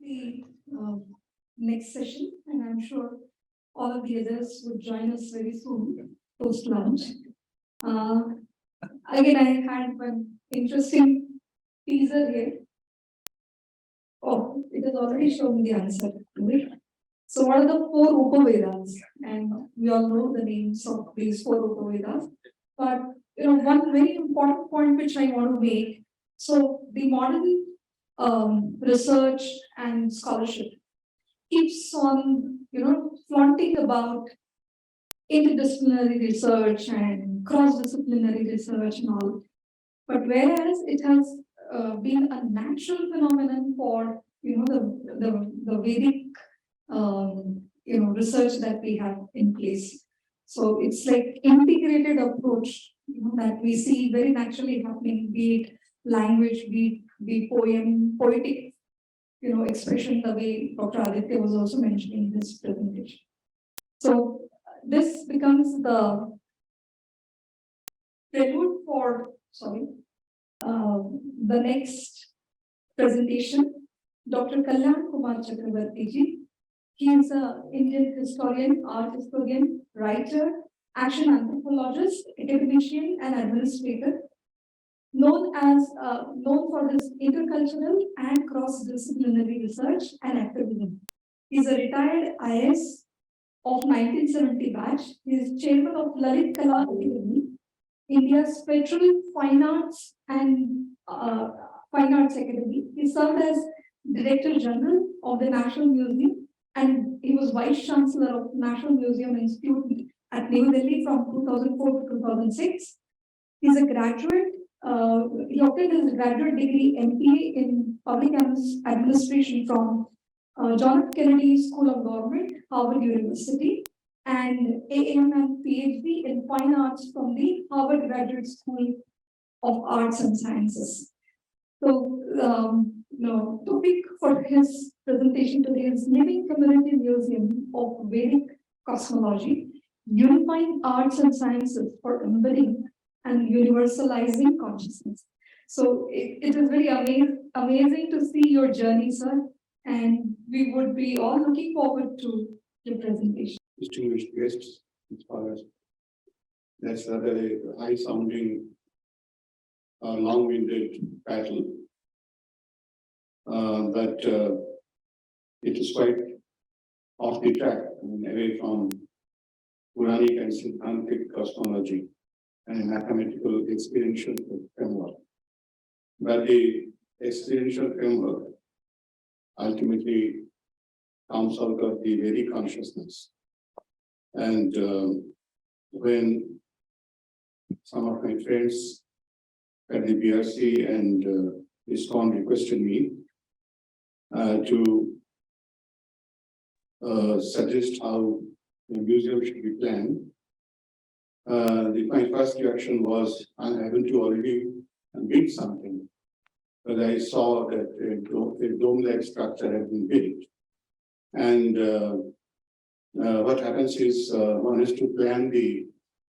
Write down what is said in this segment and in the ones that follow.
the next session, and I'm sure all of the others would join us very soon post lunch. Again, I had one interesting teaser here. Oh, it has already shown the answer. So, what are the four Upavedas? And we all know the names of these four Upavedas. But one very important point which I want to make. So, the modern research and scholarship keeps on, flaunting about interdisciplinary research and cross-disciplinary research and all. But whereas it has been a natural phenomenon for the Vedic research that we have in place. So it's like integrated approach that we see very naturally happening, be it language, be poem, poetic, expression, the way Dr. Aditya was also mentioning in this presentation. So this becomes the prelude for, the next presentation. Dr. Kalyan Kumar Chakravarty-ji. He is an Indian historian, art historian, writer, action anthropologist, academician, and administrator, known for his intercultural and cross-disciplinary research and activism. He is a retired IS of 1970 batch. He is chairman of Lalit Kala Academy, India's federal fine arts and fine arts academy. He served as Director General of the National Museum, and he was Vice Chancellor of National Museum Institute at New Delhi from 2004 to 2006. He's a graduate. He obtained his graduate degree MPA in Public Administration from John F. Kennedy School of Government, Harvard University, and AM and PhD in Fine Arts from the Harvard Graduate School of Arts and Sciences. So, topic for his presentation today is Living Community Museum of Vedic Cosmology, Unifying Arts and Sciences for Embodying and Universalizing Consciousness. So it is very amazing to see your journey, sir, and we would be all looking forward to your presentation. Distinguished guests, as far as that's a very high-sounding, long-winded battle. But it is quite off the track, away from Purāṇic and Siddhāntic cosmology and mathematical experiential framework. But the experiential framework ultimately comes out of the Vedic consciousness. And when some of my friends at the BRC and ISKCON requested me to suggest how the museum should be planned, my first reaction was, I'm able to already build something. But I saw that a dome-like structure had been built. And what happens is one has to plan the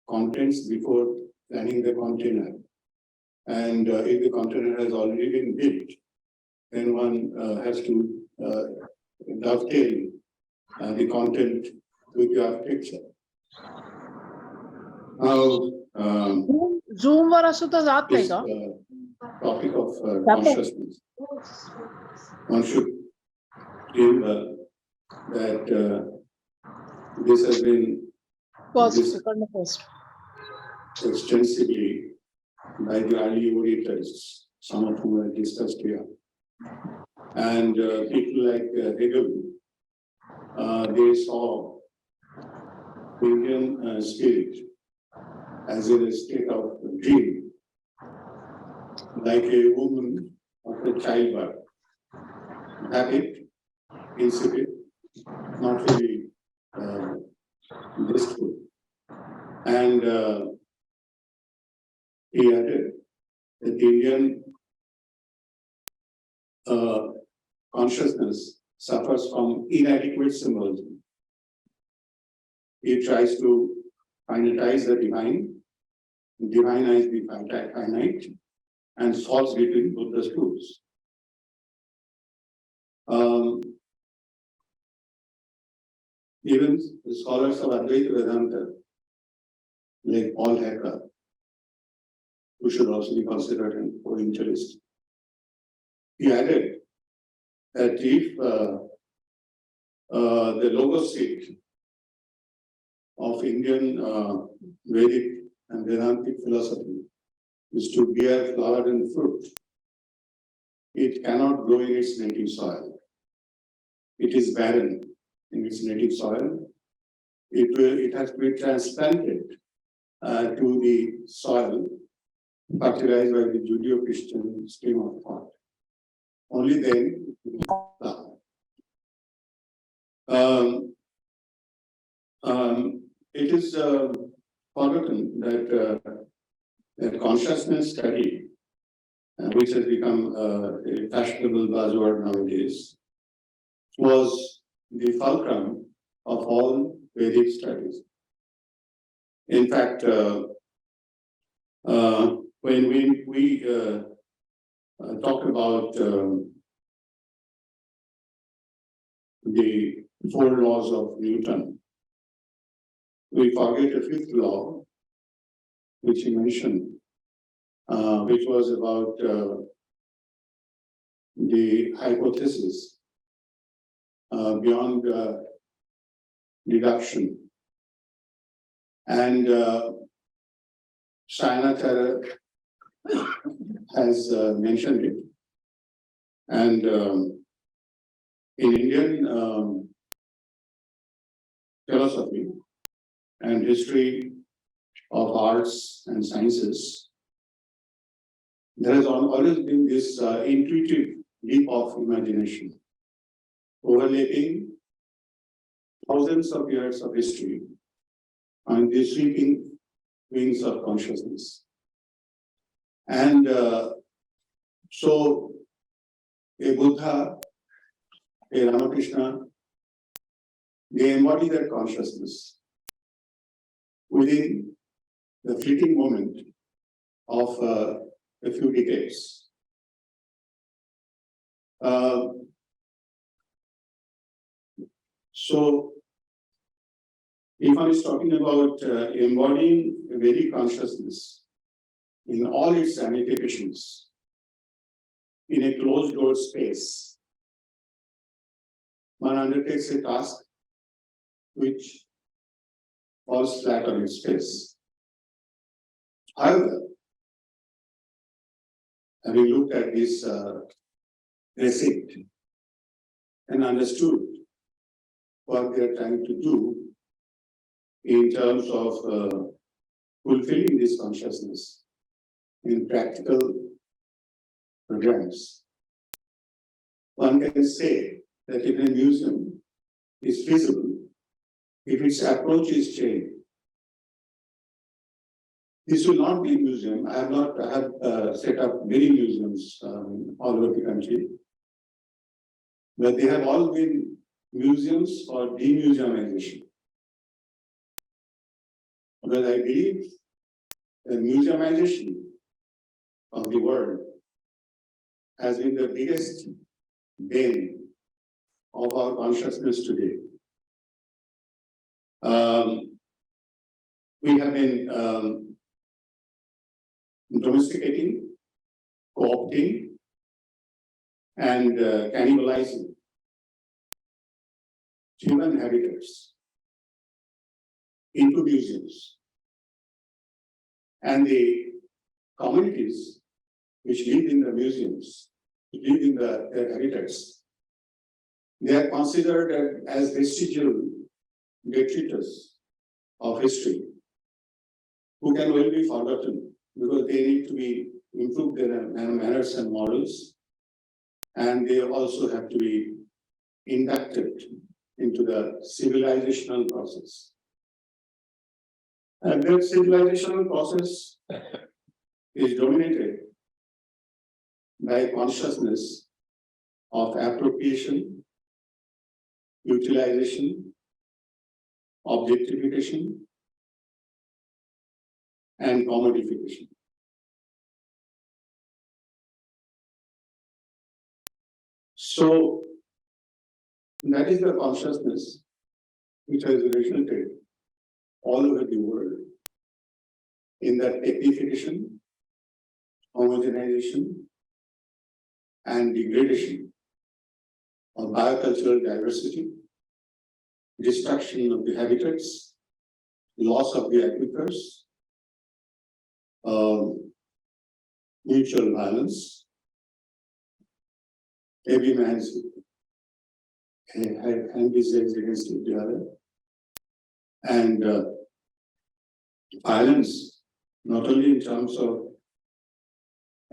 contents before planning the container. And if the container has already been built, then one has to dovetail the content with the architecture. Now, Zoom वर असो तर जात नाही का? Topic of consciousness. One should remember that this has been discussed extensively by the early Orientalists, some of whom are discussed here. And people like Hegel, they saw Indian spirit as in a state of dream, like a woman after childbirth, habit, insipid, not really blissful. And he added that the Indian consciousness suffers from inadequate symbolism. He tries to finitize the divine, divinize the finite, and falls between both the schools. Even the scholars of Advaita Vedanta, like Paul Hacker, who should also be considered an Orientalist, he added that if the logos seat of Indian Vedic and Vedantic philosophy is to bear flower and fruit, it cannot grow in its native soil. It is barren in its native soil. It has to be transplanted to the soil, fertilized by the Judeo-Christian stream of thought. Only then it will flower. It is forgotten that that consciousness study, which has become a fashionable buzzword nowadays, was the fulcrum of all Vedic studies. In fact, when we talk about the 4 laws of Newton, we forget a 5th law, which he mentioned, which was about the hypothesis beyond deduction. And Shrinatara has mentioned it. And in Indian philosophy and history of arts and sciences, there has always been this intuitive leap of imagination, overlapping thousands of years of history on the sweeping wings of consciousness. And so a Buddha, a Ramakrishna, they embody that consciousness within the fleeting moment of a few decades. So, if one is talking about embodying Vedic consciousness in all its ramifications in a closed door space, one undertakes a task which falls flat on its face. However, having looked at this receipt and understood what they are trying to do in terms of fulfilling this consciousness in practical programs, one can say that if a museum is feasible, if its approach is changed. This will not be a museum. I have set up many museums all over the country, but they have all been museums for demuseumization. Because I believe the museumization of the world has been the biggest bane of our consciousness today. We have been domesticating, co-opting, and cannibalizing human habitats into museums. And the communities which live in the museums, live in their habitats, they are considered as vestigial detritus of history, who can well be forgotten because they need to be improve their manners and morals, and they also have to be inducted into the civilizational process. And that civilizational process is dominated by consciousness of appropriation, utilization, objectification, and commodification. So, And that is the consciousness which has resulted all over the world in that technification, homogenization, and degradation of biocultural diversity, destruction of the habitats, loss of the aquifers, mutual violence. Every man's hand is raised against the other, and violence not only in terms of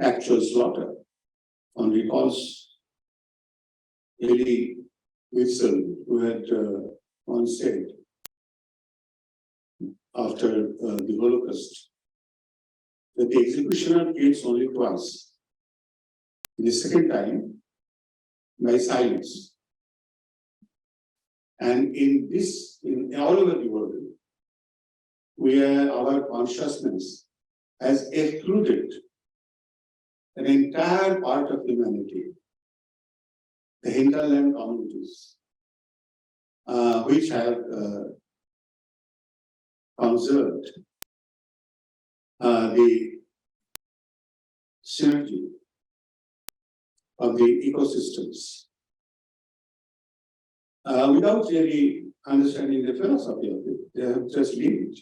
actual slaughter. One recalls Elie Wiesel, who had once said after the Holocaust that the executioner kills only twice. The second time by silence. And in all over the world, our consciousness has excluded an entire part of humanity, the hinterland communities, which have conserved the synergy of the ecosystems without really understanding the philosophy of it. They have just linked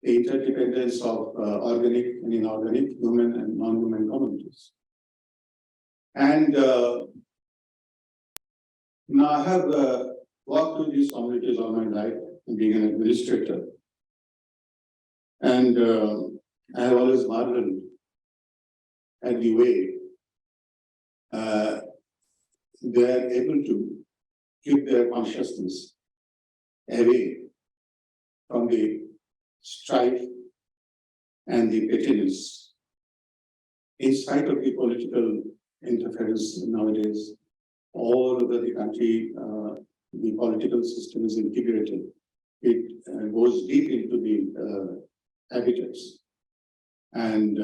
the interdependence of organic and inorganic, human and non-human communities. And now I have walked through these communities all my life, being an administrator. And I have always marveled at the way they are able to keep their consciousness away from the strife and the pettiness, in spite of the political interference nowadays. All over the country, the political system is integrated. It goes deep into the habitats and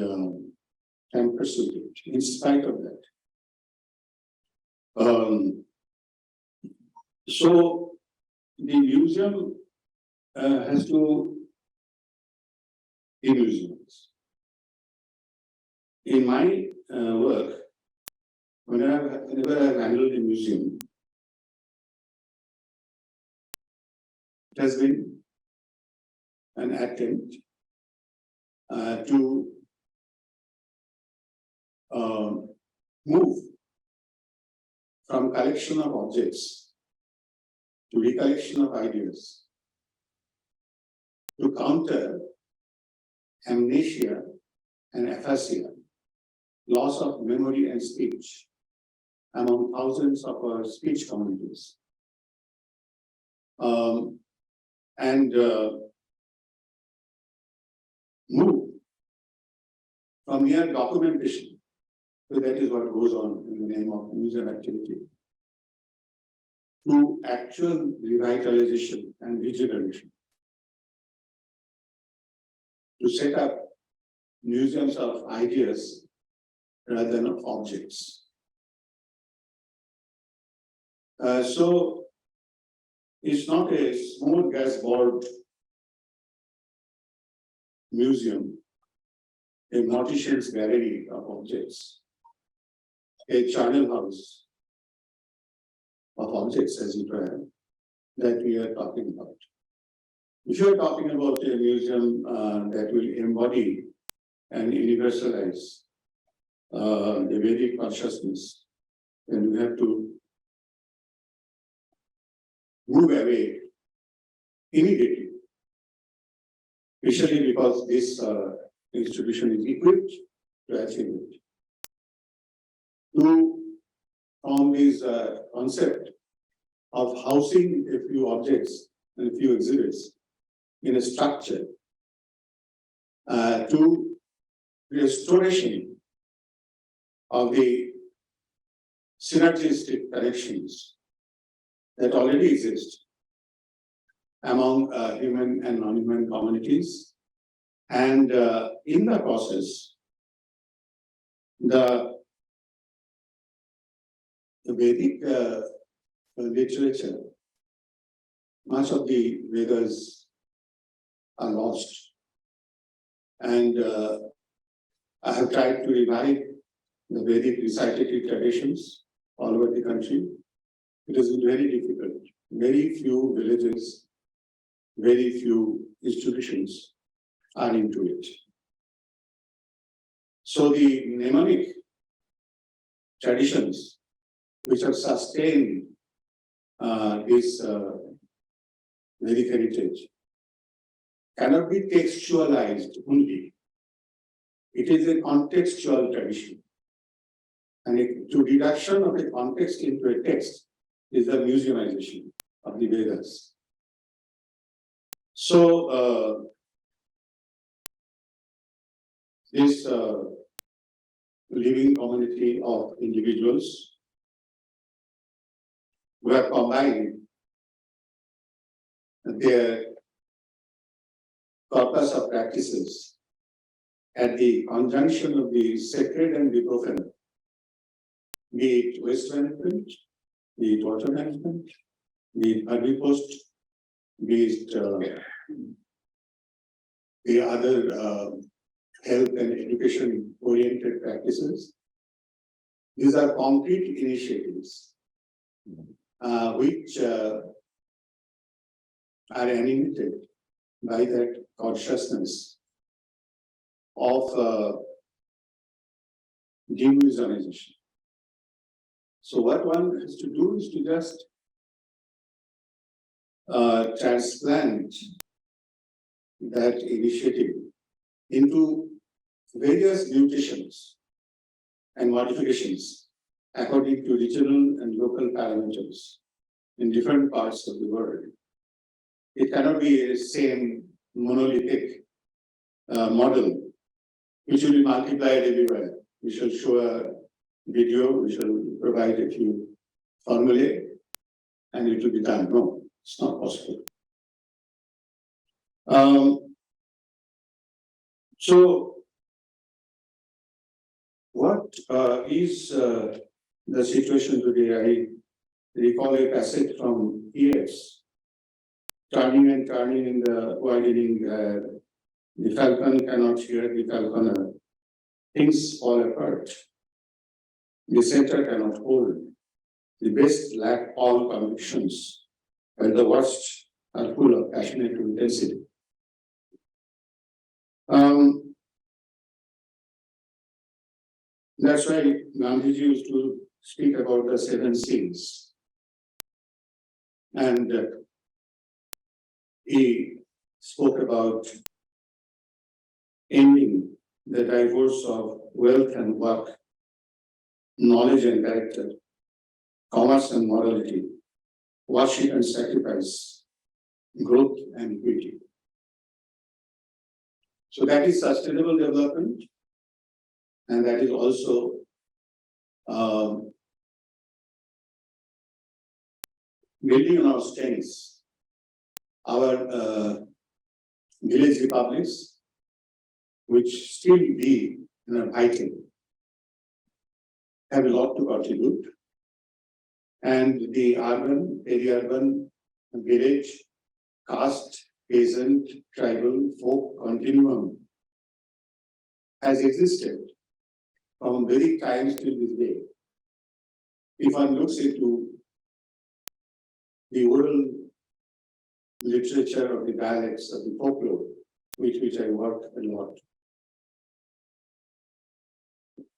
can pursue it. In spite of that, so the museum has to be museums. In my work, whenever I've handled a museum, it has been an attempt to move from collection of objects to recollection of ideas, to counter amnesia and aphasia, loss of memory and speech among thousands of our speech communities. And move from mere documentation, so that is what goes on in the name of museum activity, to actual revitalization and regeneration, to set up museums of ideas rather than of objects. So it's not a smorgasbord museum, a mortician's gallery of objects, a charnel house of objects, as it were, that we are talking about. If you are talking about a museum that will embody and universalize the Vedic consciousness, then we have to move away immediately, especially because this institution is equipped to achieve it. From this concept of housing a few objects and a few exhibits in a structure to restoration of the synergistic connections that already exist among human and non-human communities. And in the process, the Vedic literature, much of the Vedas are lost. And I have tried to revive the Vedic recitative traditions all over the country. It has been very difficult. Very few villages, very few institutions are into it. So the mnemonic traditions which have sustained this Vedic heritage cannot be textualized only. It is a contextual tradition. And to reduction of a context into a text is the museumization of the Vedas. So this living community of individuals who have combined their corpus of practices at the conjunction of the sacred and the profane, be it waste management, be it water management, be it agripost, be it the other health and education oriented practices. These are concrete initiatives which are animated by that consciousness of demuseumization. So what one has to do is to just transplant that initiative into various mutations and modifications according to regional and local parameters in different parts of the world. It cannot be a same monolithic model which will be multiplied everywhere. We shall show a video, we shall provide a few formulae, and it will be done. No, it's not possible. So, what is the situation today? I recall a passage from ES, turning and turning in the widening, the falcon cannot hear the falconer. Things fall apart. The center cannot hold. The best lack all convictions, and the worst are full of passionate intensity. That's why Gandhiji used to speak about the 7 sins. And he spoke about ending the divorce of wealth and work, knowledge and character, commerce and morality, worship and sacrifice, growth and equity. So that is sustainable development, and that is also building on our strengths. Our village republics, which still be vital, have a lot to contribute. And the urban, peri-urban, village, caste, peasant, tribal, folk continuum has existed from Vedic times till this day. If one looks into the oral literature of the dialects of the folklore, which I work a lot,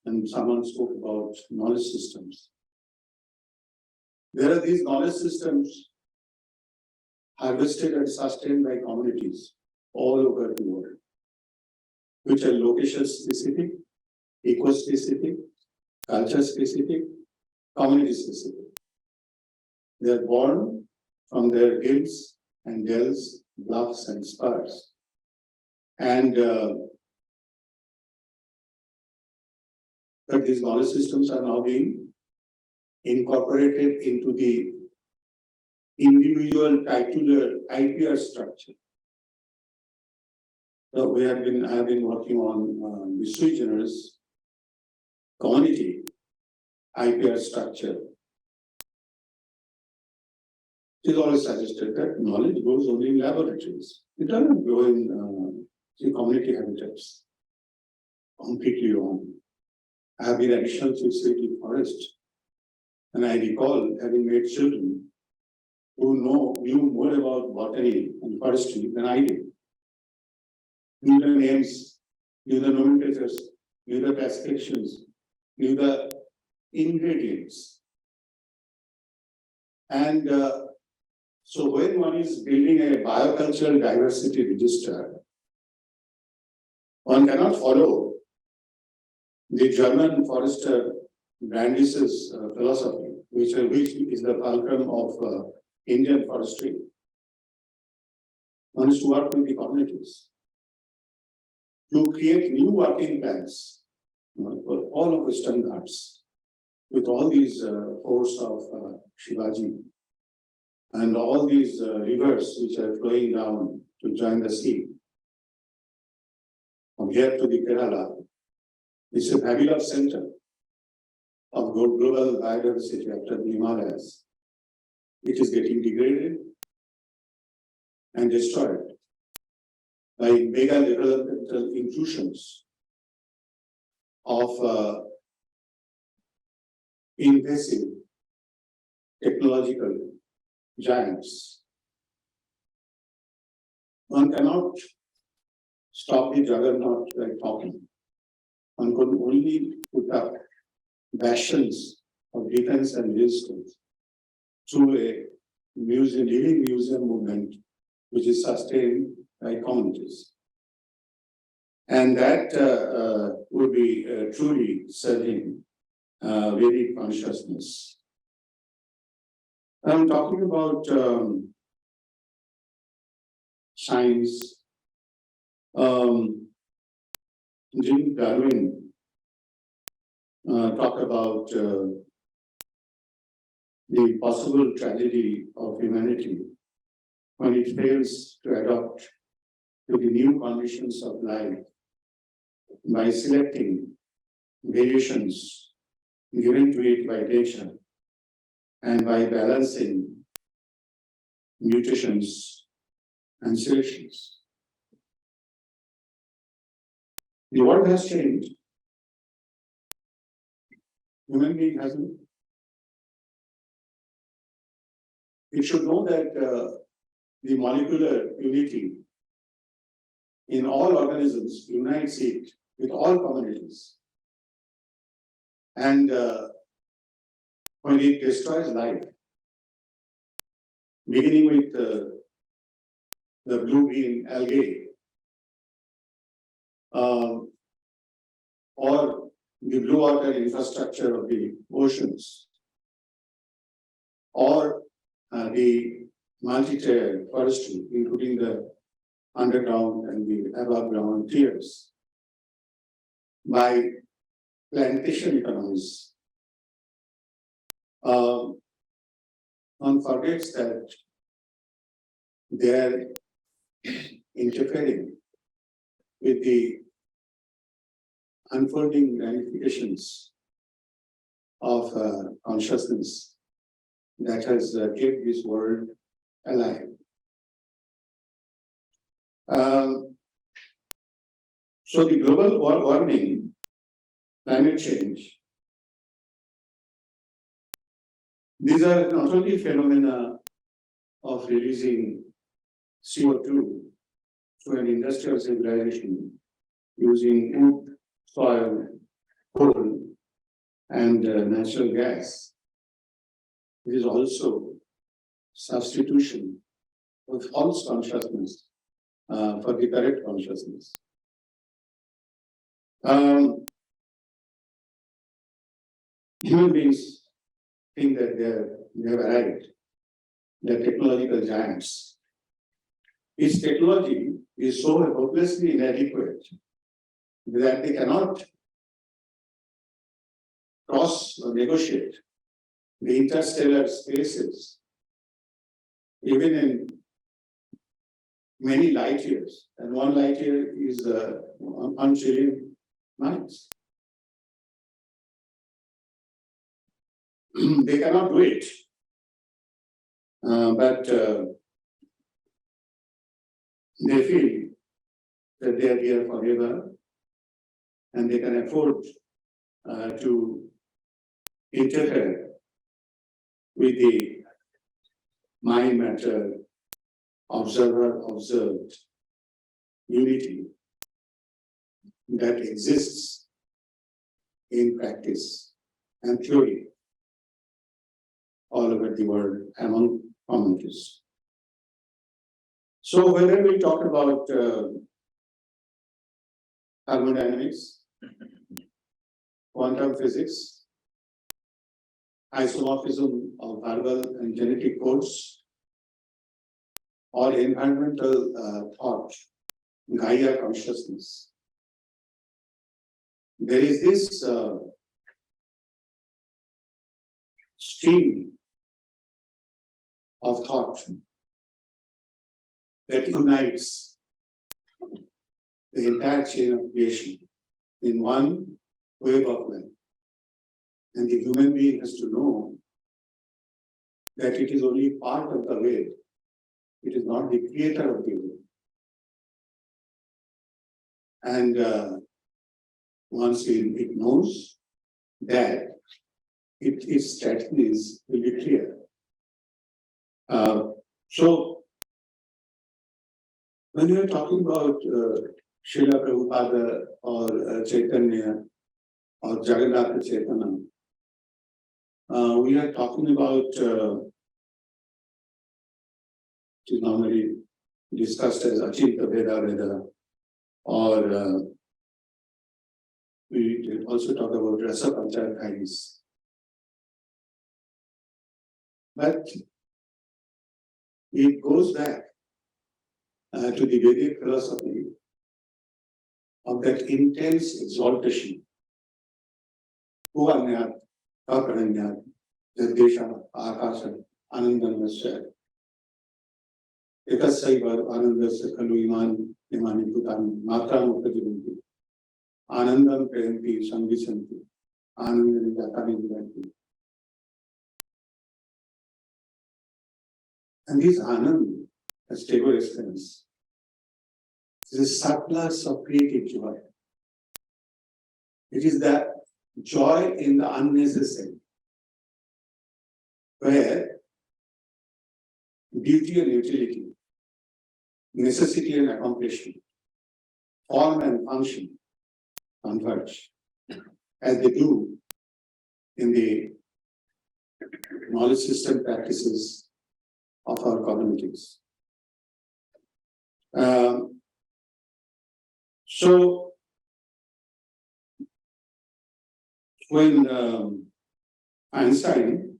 and someone spoke about knowledge systems. There are these knowledge systems harvested and sustained by communities all over the world, which are location specific, eco-specific, culture specific, community specific. They are born from their hills and dells, bluffs and spurs. And but these knowledge systems are now being incorporated into the individual titular IPR structure. So I have been working on the sui generis community IPR structure. It is always suggested that knowledge grows only in laboratories. It doesn't grow in community habitats. Completely wrong. I have been additional to city forest, and I recall having made children who knew more about botany and forestry than I did. Knew the names, knew the nomenclatures, knew the classifications, knew the ingredients. And so when one is building a biocultural diversity register, one cannot follow the German forester Brandis's philosophy, which is the fulcrum of Indian forestry. One is to work with the communities, to create new working plans for all of Western Ghats, with all these force of Shivaji and all these rivers which are flowing down to join the sea. From here to the Kerala, it's a fabulous center of global biodiversity after the Himalayas. It is getting degraded and destroyed by mega developmental intrusions of invasive technological giants. One cannot stop the juggernaut by talking. One could only put up bastions of defense and resistance through a living museum movement which is sustained by communities. And that would be truly serving Vedic consciousness. I'm talking about science. Jim Darwin talked about the possible tragedy of humanity when it fails to adapt to the new conditions of life by selecting variations given to it by nature and by balancing mutations and selections. The world has changed. Human being hasn't. It should know that the molecular unity in all organisms unites it with all communities. And when it destroys life, beginning with the blue-green algae, or the blue water infrastructure of the oceans, or the multi-tiered forestry, including the underground and the above ground tiers, by plantation economies. One forgets that they are interfering with the unfolding ramifications of consciousness that has kept this world alive. So the global warming, climate change, these are not only phenomena of releasing CO2 to an industrial civilization using wood, soil, coal, and natural gas. It is also substitution of false consciousness for the correct consciousness. Human beings think that they have arrived. They're technological giants. Its technology is so hopelessly inadequate that they cannot cross or negotiate the interstellar spaces, even in many light years. And 1 light year is 1 trillion miles. They cannot do it. But they feel that they are here forever and they can afford to interfere with the mind matter observer observed unity that exists in practice and theory all over the world among communities. So whether we talk about thermodynamics, quantum physics, isomorphism of verbal and genetic codes, or environmental thought, Gaia consciousness, there is this stream of thought that unites the entire chain of creation in one wave of life. And the human being has to know that it is only part of the wave. It is not the creator of the wave. And once it knows that, its strategies will be clear. So, when we are talking about Srila Prabhupada or Chaitanya or Jagannath Cetana, we are talking about, which is normally discussed as Achinta Veda, or we also talk about Rasa Panchadhyayis. But it goes back to the Vedic philosophy of that intense exaltation. Bhuvanyat, Akaranyat, Jadesha, Akasha, Anandanasya. Ekasaiva, Anandasya, Kalu Iman, Imani Putan, Matra Mukhajivanti, Anandam Prempi, Sangisanti, Anandam Yatanivanti. And this Anand, a stable essence, is a surplus of creative joy. It is that joy in the unnecessary, where duty and utility, necessity and accomplishment, form and function converge, as they do in the knowledge system practices of our communities. So, when Einstein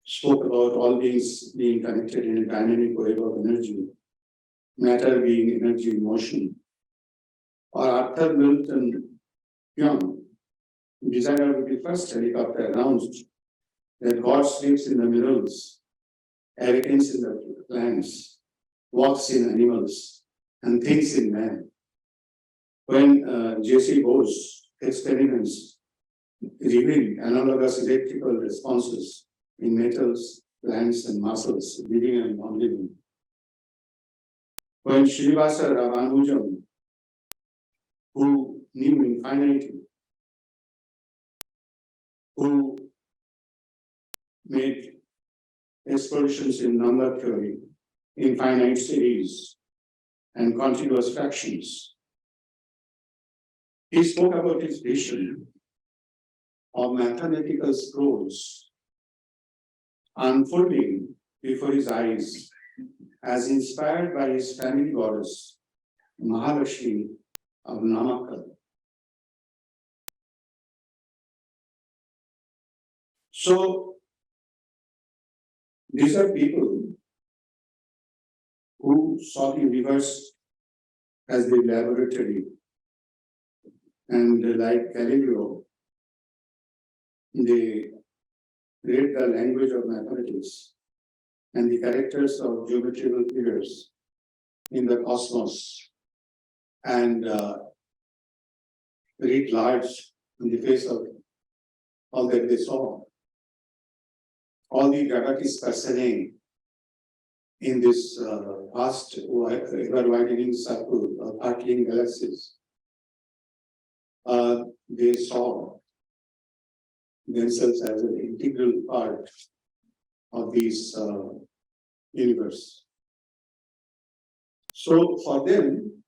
spoke about all beings being connected in a dynamic wave of energy, matter being energy in motion, or Arthur Milton Young, designer of the first helicopter, announced that God sleeps in the minerals, awakens in the plants, walks in animals, and thinks in man. When J.C. Bose's experiments revealed analogous electrical responses in metals, plants, and muscles, living and non-living. When Srinivasa Ramanujam, who knew infinity, who made explorations in number theory, infinite series, and continuous fractions, he spoke about his vision of mathematical scrolls unfolding before his eyes as inspired by his family goddess, Mahalakshmi of Namakkal. So, these are people who saw the universe as the laboratory, and like Galileo, they read the language of mathematics and the characters of geometrical figures in the cosmos, and read large in the face of all that they saw. all the galaxies personae in this vast ever-widening circle of hurtling galaxies, they saw themselves as an integral part of this universe. So for them,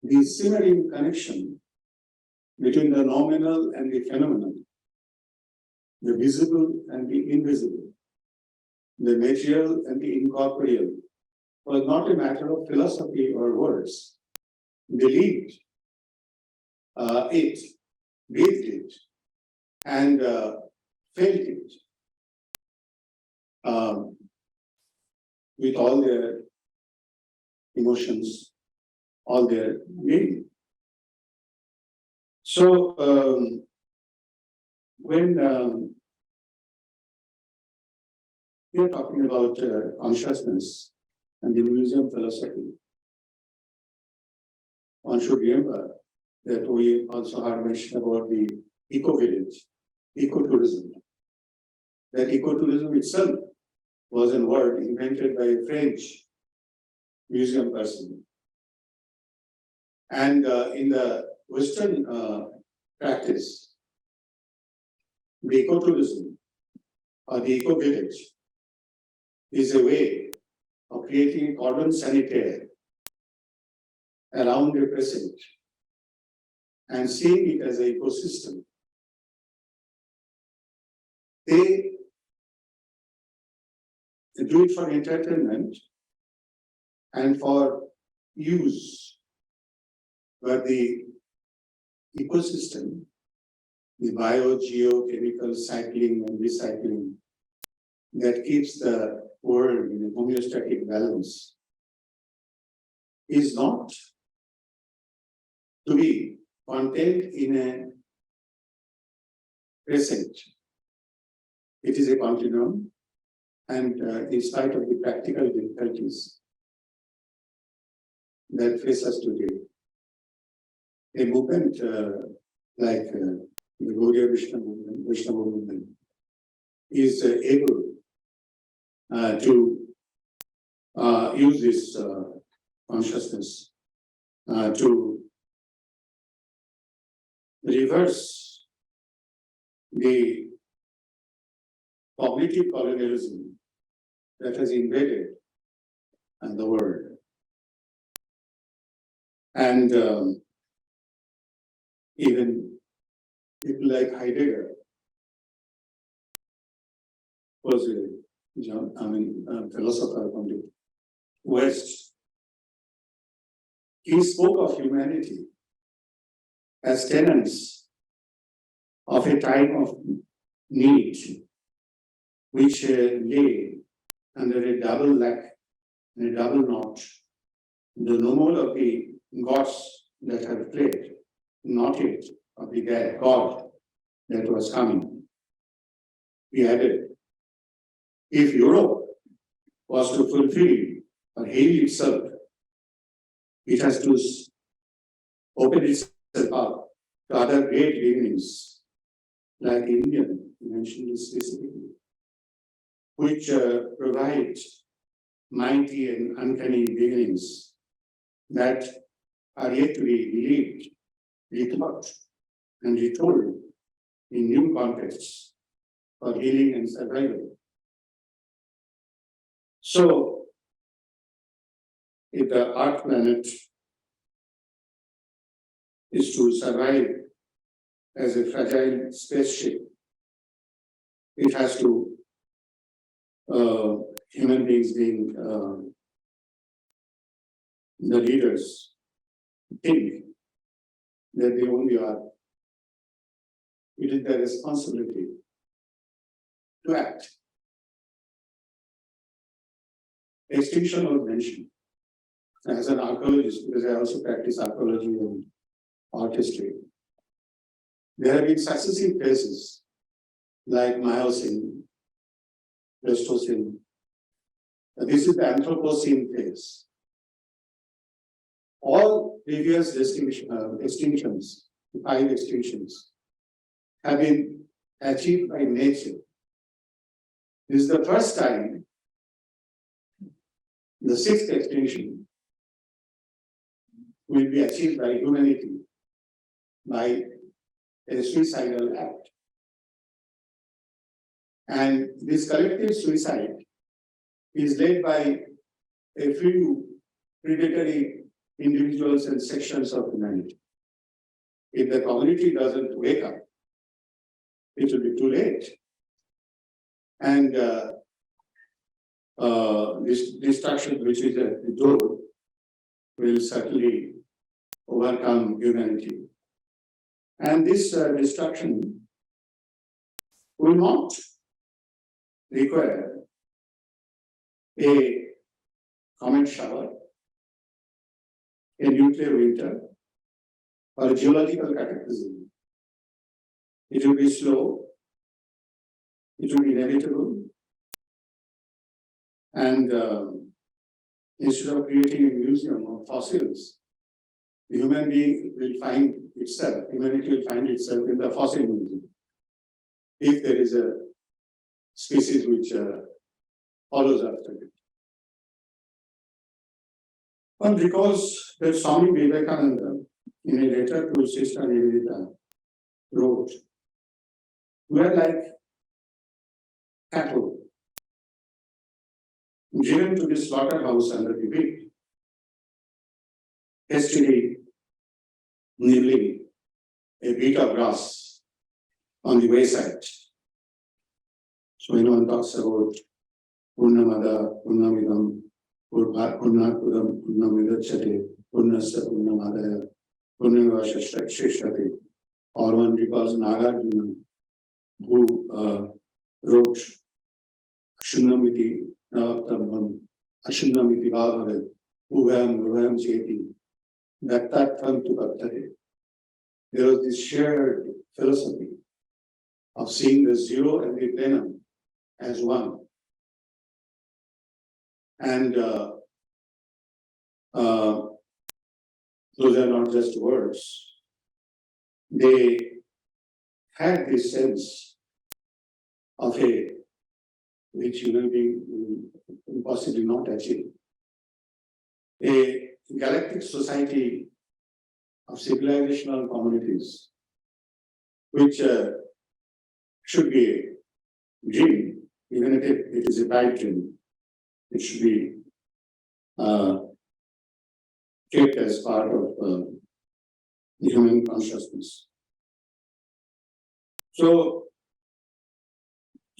the simmering connection between the nominal and the phenomenal, the visible and the invisible, the material and the incorporeal, was not a matter of philosophy or words. They lived it, breathed it, and felt it with all their emotions, all their being. So when we are talking about consciousness and the museum philosophy, one should remember that we also had mentioned about the eco-village, ecotourism. That ecotourism itself was a word invented by a French museum person. And in the Western practice, the ecotourism or the eco-village is a way of creating a cordon sanitaire around the present and seeing it as an ecosystem. They do it for entertainment and for use, but the ecosystem, the bio-geochemical cycling and recycling that keeps the world in a homeostatic balance is not to be contained in a present. It is a continuum, and in spite of the practical difficulties that face us today, a movement like the Gaudiya Vaishnava movement is able to use this consciousness to reverse the cognitive colonialism that has invaded the world. And even people like Heidegger was a philosopher from the West. He spoke of humanity as tenants of a time of need, which lay under a double lack and a double notch. The normal of the gods that had played, not it of the God that was coming. He added, if Europe was to fulfill or heal itself, it has to open itself up to other great beginnings, like Indian, mentioned this specifically, which provide mighty and uncanny beginnings that are yet to be believed, rethought, and retold in new contexts for healing and survival. So, if the Earth planet is to survive as a fragile spaceship, it has to, human beings being the leaders, think that they only are. It is their responsibility to act. Extinction was mentioned. As an archaeologist, because I also practice archaeology and art history, there have been successive phases like Miocene, Pleistocene. This is the Anthropocene phase. All previous extinctions, 5 extinctions, have been achieved by nature This is the first time the sixth extinction will be achieved by humanity by a suicidal act. And this collective suicide is led by a few predatory individuals and sections of humanity. If the community doesn't wake up, it will be too late. And this destruction, which is at the door, will certainly overcome humanity. And this destruction will not require a comet shower, a nuclear winter, or a geological cataclysm. It will be slow, it will be inevitable, and instead of creating a museum of fossils, the human being will find itself, humanity will find itself in the fossil museum. If there is a species which follows after it. Well, because that Swami Vivekananda, in a letter to Sister Nivedita, wrote, we are like cattle driven to the slaughterhouse under the whip, hastily nibbling a bit of grass on the wayside. So when one talks about Purnamada, Purnamidam, Purnakudam, Purnamidachate, Purnasya, Purnamadaya, Purnamivashashtate, or one recalls Nagarjuna, who wrote Ashunnamiti Navaktambam, Ashunnamiti Bhavavet, Uvayam Cheti, Daktatvam tu Bhaktate. There was this shared philosophy of seeing the zero and the plenum as one. And those are not just words. They had this sense of a which human being will possibly not achieve. A galactic society of civilizational communities, which should be a dream, even if it is a bad dream. It should be kept as part of the human consciousness. So,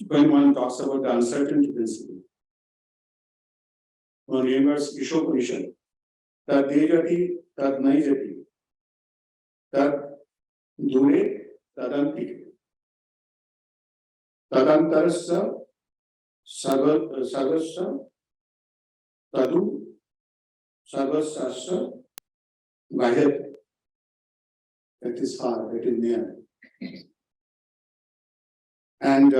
when one talks about the uncertainty principle, one remembers Ishopanishad, tad dejati, tad naijati, tad dure, tadanti, tadantarasya, sarvasya, tadu, sarvasasya, vayat. That is far, that is near. And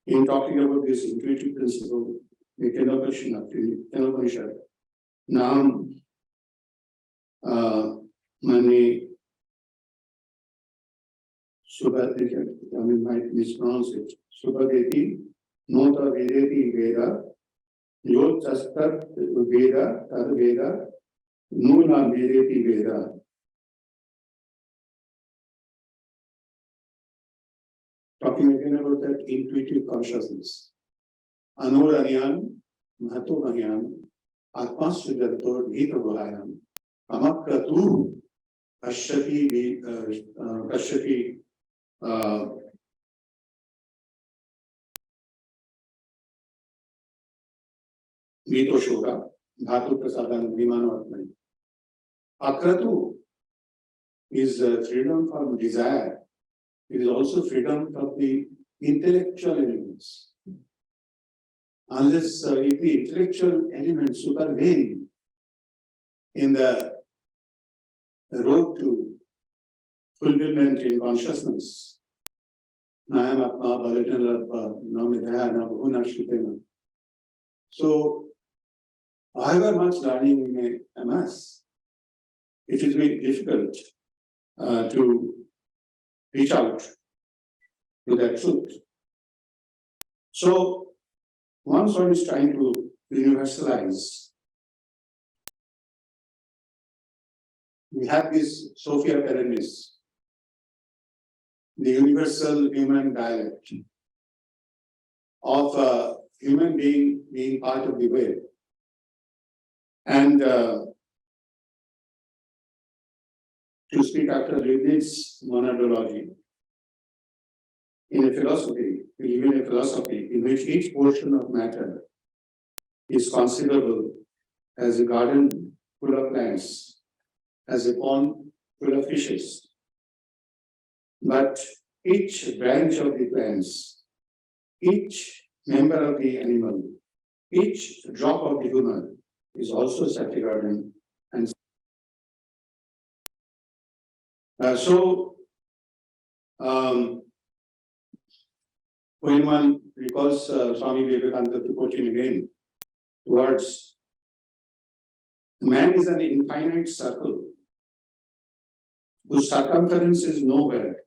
in talking about this intuitive principle, the Kenopanishad, Nam Mani Subhadeti, I might mispronounce it, Subhadeti, Nota Vedeti Veda, Yod Tastat Veda, Tad Veda, Nuna Vedeti Veda. Talking again about that intuitive consciousness. Anuraniyan, Mahatumaniyan, Atmasvidator Gita Bohayam, Amakratu, Kashyati, Vito Shoga, Dhatu Prasadan, Vimano Atmani. Akratu is freedom from desire. It is also freedom from the intellectual elements. Unless if the intellectual elements supervene in the road to fulfillment in consciousness, Nayam Atma, Balajan Atma, Namidhaya, Nabhuna Shritena. So, however much learning we may amass, it is very difficult to reach out to that truth. So once one is trying to universalize, we have this Sophia Perennis, the universal human dialect of a human being being part of the web. And to speak after Leibniz's monadology, in a philosophy, we live in a philosophy in which each portion of matter is considerable as a garden full of plants, as a pond full of fishes. But each branch of the plants, each member of the animal, each drop of the human is also such a garden. And when one recalls Swami Vivekananda quoting again, words, man is an infinite circle whose circumference is nowhere,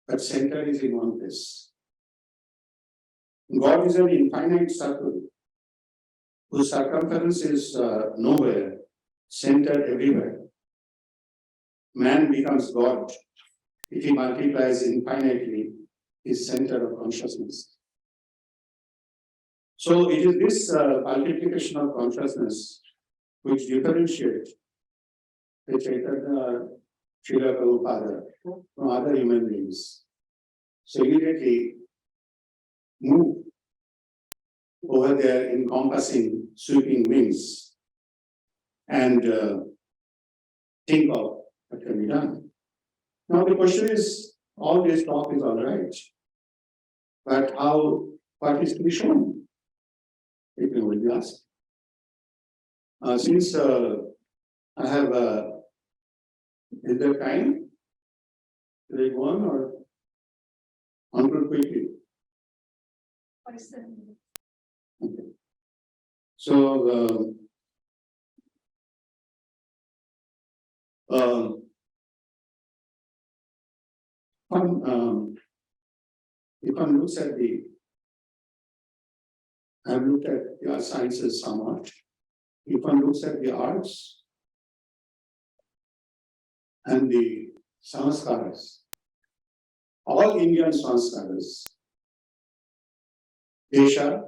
but center is in one place. God is an infinite circle whose circumference is nowhere, center everywhere. Man becomes God if he multiplies infinitely his center of consciousness. So it is this multiplication of consciousness which differentiates the Chaitanya, Srila Prabhupada from other human beings. So immediately move over there encompassing sweeping wings and think of what can be done. Now the question is, all this talk is all right, but what is to be shown? People will be asked. Since I have, is there time? Should I go on or conclude quickly? 47 minutes. Okay. So, if one looks at I've looked at the sciences somewhat. If one looks at the arts and the sanskaras, all Indian sanskaras, Desha,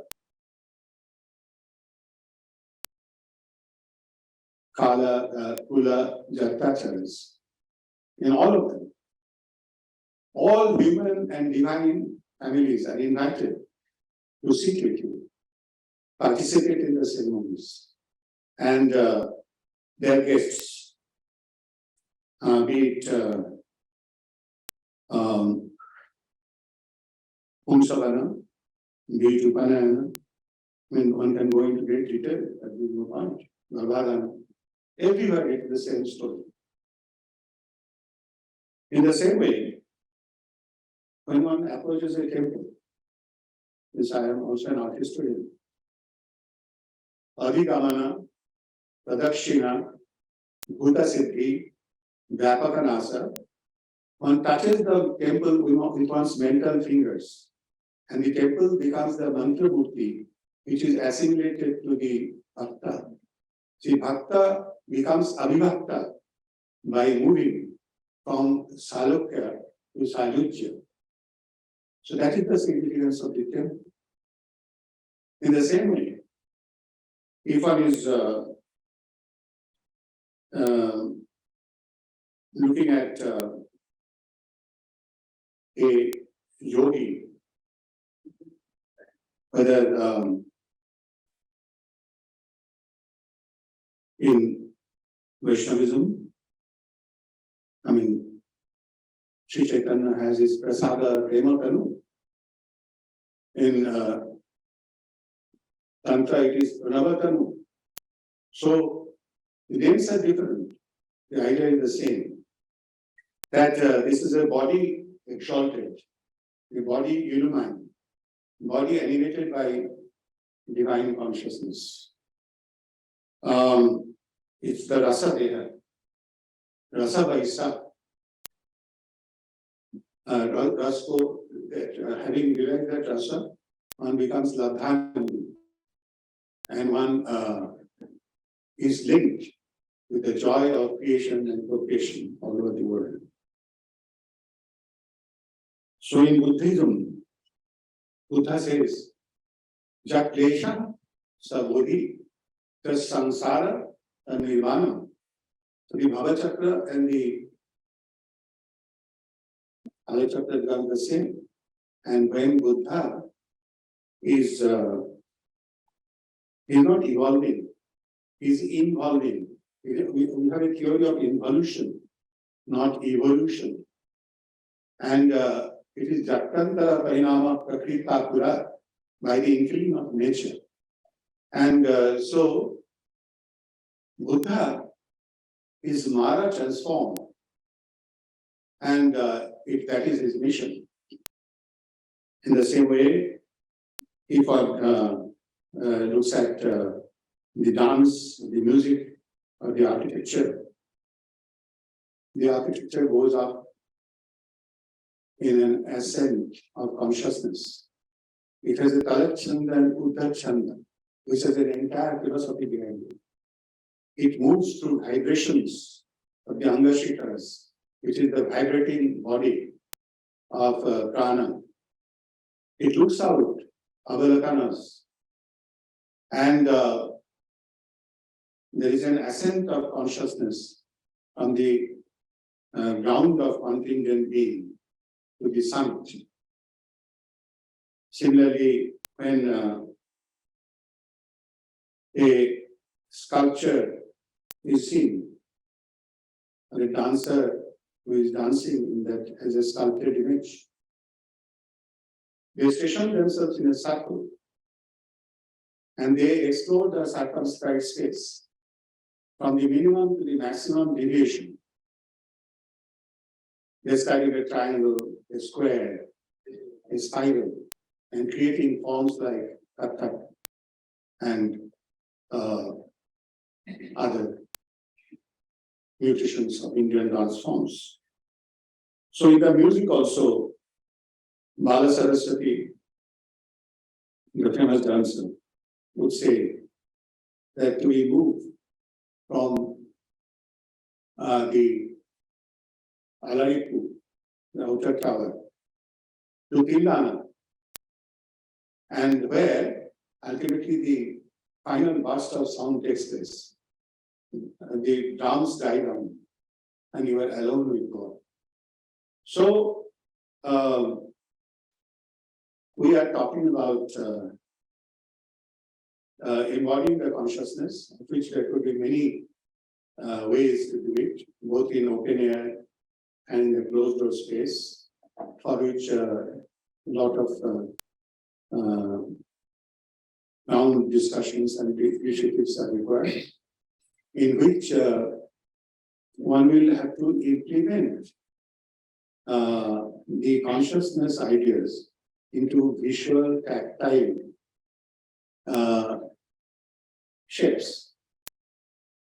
Kala, Kula, Jatacharas, in all of them, all human and divine families are invited to sit with you, participate in the ceremonies, and their guests, be it Umsavana, be it Upanayana. I mean, one can go into great detail, that is no point. Navadana, everywhere it is the same story. In the same way, when one approaches a temple, yes, I am also an art historian, Adhigamana, Pradakshina, Bhuta Siddhi, Vyapakanasa, one touches the temple with one's mental fingers, and the temple becomes the mantra murti, which is assimilated to the bhakta. See, bhakta becomes abhibhakta by moving from salokya to salujya. So that is the significance of the temple. In the same way, if one is looking at a yogi, whether in Vaishnavism, I mean, Sri Chaitanya has his prasada prema kanu. In Tantra, it is Pranavatanu. So the names are different. The idea is the same. That this is a body exalted, a body illumined, body animated by divine consciousness. It's the rasa deha, rasa vaisa. Ras ko having realized that rasa, one becomes ladhanandi, and one is linked with the joy of creation and procreation all over the world. So in Buddhism, Buddha says, "Ja klesha sa bodhi, tas samsara ta nirvana." So the Bhava Chakra and the other chakra become the same. And when Buddha is not evolving, is involving. We have a theory of involution, not evolution. And it is Jaktantara Parinama Prakrita Pura, by the infilling of nature. And so Buddha is Mara transformed, and if that is his mission. In the same way, if one looks at the dance, the music, or the architecture goes up in an ascent of consciousness. It has a Talat Chanda and Uddha Chanda, which has an entire philosophy behind it. It moves through vibrations of the Angashikaras, which is the vibrating body of prana. It looks out avalakanas, and there is an ascent of consciousness from the ground of contingent being to the summit. Similarly, when a sculpture is seen, or a dancer who is dancing in that as a sculpted image, they station themselves in a circle and they explore the circumscribed space from the minimum to the maximum deviation. They study a triangle, a square, a spiral, and creating forms like Kathak and other mutations of Indian dance forms. So in the music also, Bala Saraswati, the famous dancer, would say that we move from the Alaripu, the outer tower, to Tilana, and where ultimately the final burst of sound takes place. The drums die down, and you are alone with God. So, we are talking about embodying the consciousness, of which there could be many ways to do it, both in open air and in a closed door space, for which a lot of round discussions and initiatives are required, in which one will have to implement the consciousness ideas into visual, tactile shapes,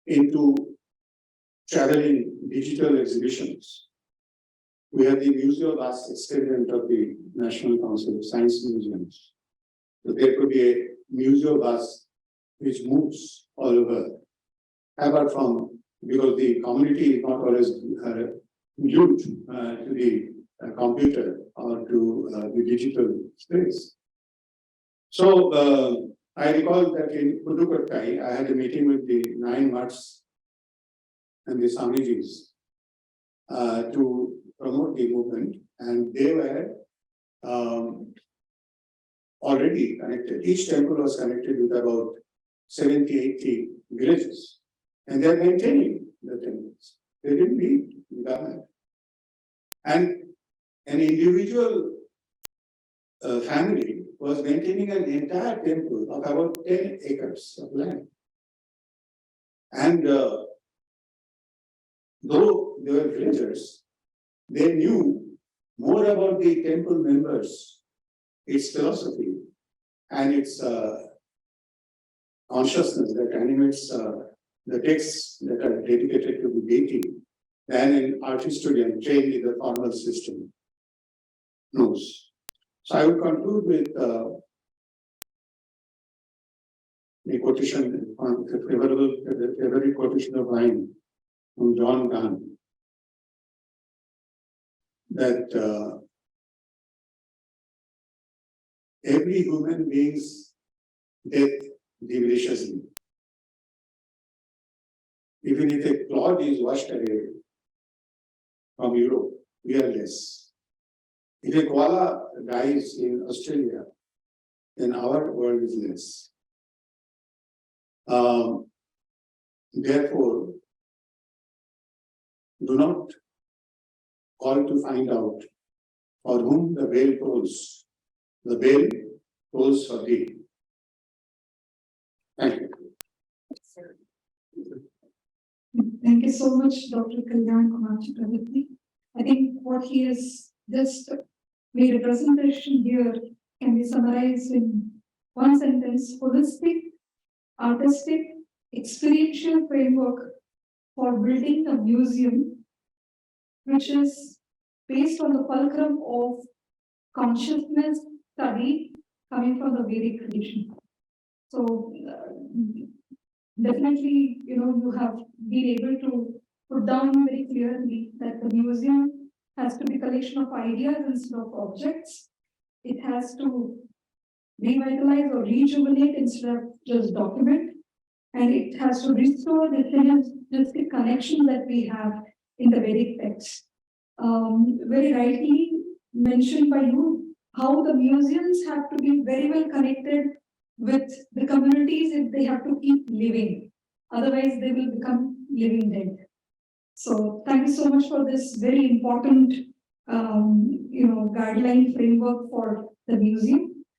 into traveling digital exhibitions. We have the Museum as experiment of the National Council of Science Museums. So there could be a museum bus which moves all over, apart from, because the community is not always glued to the computer or to the digital space. So I recall that in Pudukkottai, I had a meeting with the 9 Mutts and the Swamijis to promote the movement, and they were already connected. Each temple was connected with about 70, 80 villages, and they are maintaining the temples. They didn't need the government. And an individual family was maintaining an entire temple of about 10 acres of land. And though they were villagers, they knew more about the temple members, its philosophy, and its consciousness that animates the texts that are dedicated to the deity than an art historian trained in the formal system knows. So I will conclude with a quotation, a favorite quotation of mine from John Donne, that every human being's death diminishes him. Even if a cloud is washed away from Europe, we are less. If a koala dies in Australia, then our world is less. Therefore, do not call to find out for whom the bell tolls. The bell tolls for thee. Thank you. Thank you so much, Dr. Kalyan Kumar Chakravarty. I think what he has just made a presentation here can be summarized in one sentence: holistic, artistic, experiential framework for building a museum, which is based on the fulcrum of consciousness study coming from the Vedic tradition. So definitely, you have been able to put down very clearly that the museum has to be a collection of ideas instead of objects. It has to revitalize or rejuvenate instead of just document. And it has to restore the synergistic connection that we have in the Vedic text. Very rightly mentioned by you, how the museums have to be very well connected with the communities if they have to keep living. Otherwise, they will become living dead. So thank you so much for this very important guideline framework for the museum.